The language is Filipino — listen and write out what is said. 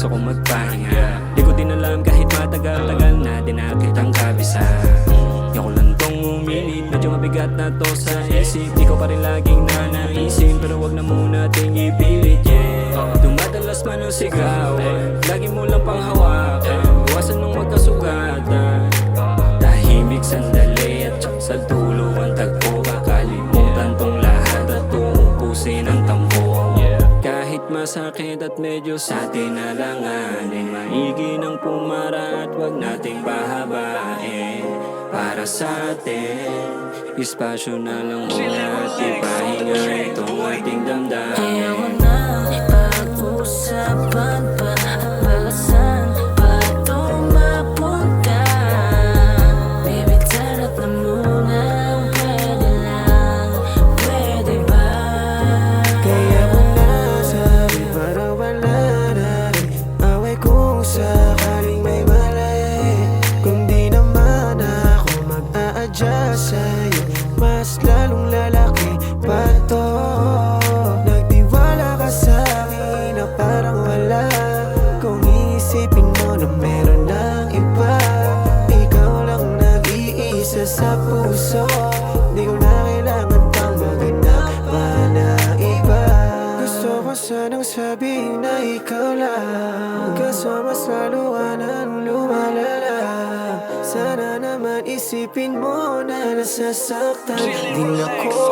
gusto kong magpahinga. Di ko din alam kahit matagal-tagal na din na kitang kabisa. Di ako lang tong umilit, medyo mabigat na to sa isip. Di ko pa rin laging nanaisin, pero wag na muna ting ipilit, yeah. Dumadalas man ang sigawan, lagi mo lang pang hawakan, iwasan mong magkasugatan. Tahimik sandali at tsak sa dulo ang tagpo, kakalimutan tong lahat at tuupusin ang tampo. Kahit masakit at medyo sa atin alanganin, maigi ng pumara at wag nating pahabain. Para sa atin, espasyo na lang muna at ipahinga itong ating damdamin. Ayaw na ipag-usapan pa at balasan pa itong mapunta. Bibitan at na muna, pwede lang, pwede ba? Kaya mo nasabi parang wala na rin away kung sakaling may mali. Kung di naman ako mag-a-adjust sa'yo, mas lalong lalaki pa to. Nagtiwala ka sa'kin na parang wala, kung iisipin mo na meron ng iba. Ikaw lang nag-iisa sa puso, di ko na kailangan pang maghanap pa na iba. Gusto ko sanang sabihin na ikaw lang, kaso mas lalo ka nang lumalala. Sana naman isipin mo na nasasaktan din ako.